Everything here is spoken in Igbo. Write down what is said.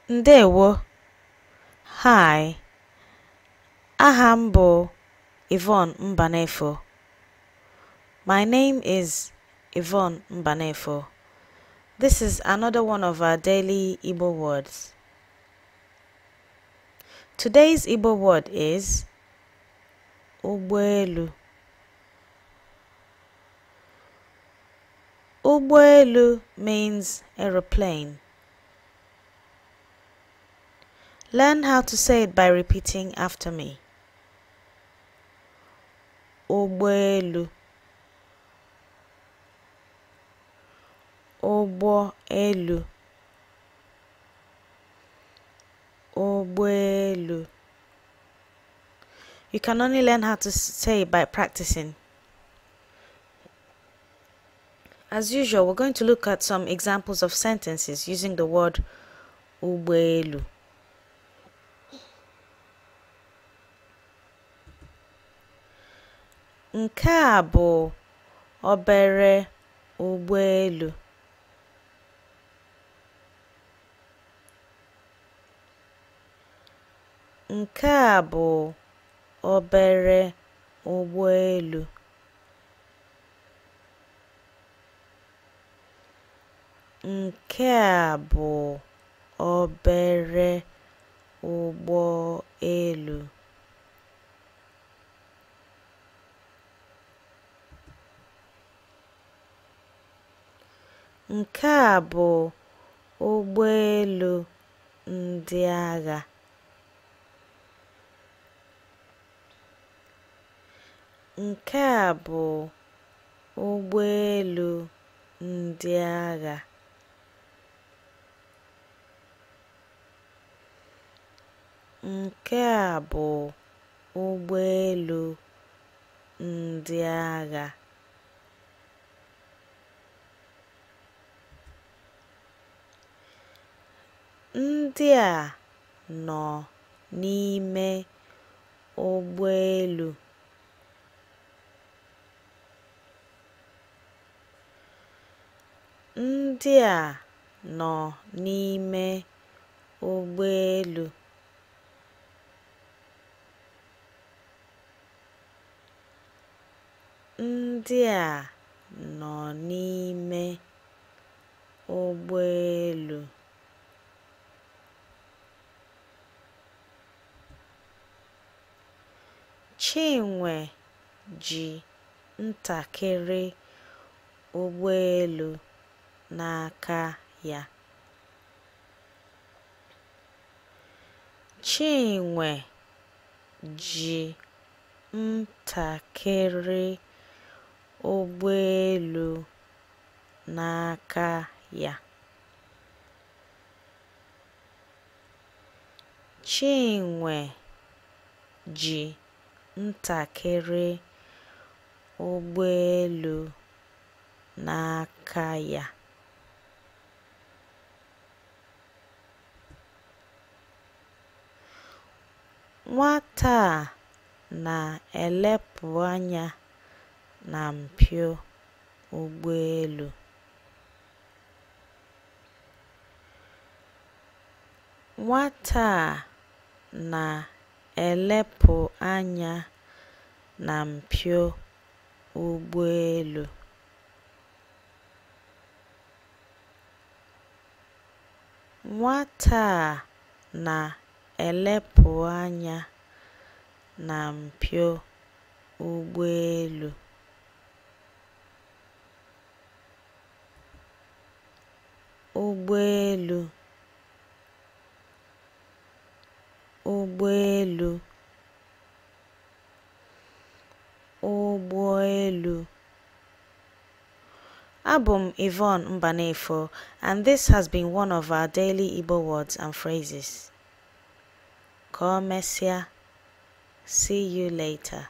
Ndewo. Hi. Aha m bụ Yvonne Mbanefo. My name is Yvonne Mbanefo. This is another one of our daily Igbo words. Today's Igbo word is ụgbọ. Ụgbọ means aeroplane. Learn how to say it by repeating after me. Ụgbọ. Ụgbọ. Ụgbọ. You can only learn how to say it by practicing. As usual, we're going to look at some examples of sentences using the word ụgbọ. Nke a bụ obere ụgbọ. Nke a bụ obere ụgbọ. Nke a bụ obere ụgbọ. Nke a bụ ụgbọ ndị agha. Nke a bụ ụgbọ ndị agha. Nke a bụ ụgbọ ndị agha. Ndị a nọ n'ime ụgbọ. Ndị a nọ n'ime ụgbọ. Ndị a nọ n'ime ụgbọ. Chinwe ji ntakiri ụgbọ n'aka ya. Chinwe ji ntakiri ụgbọ n'aka ya. Chinwe ji ntakiri ụgbọ n'aka ya. Nwata a na-elepu anya na mpio ụgbọ. Nwata a na-elepu anya na mpio ụgbọ. Nwata a na-elepu anya na mpio ụgbọ. Ụgbọ. Ụgbọ. Ụgbọ. Abụ m Yvonne Mbanefo, and this has been one of our daily Igbo words and phrases. Ka o mesịa. See you later.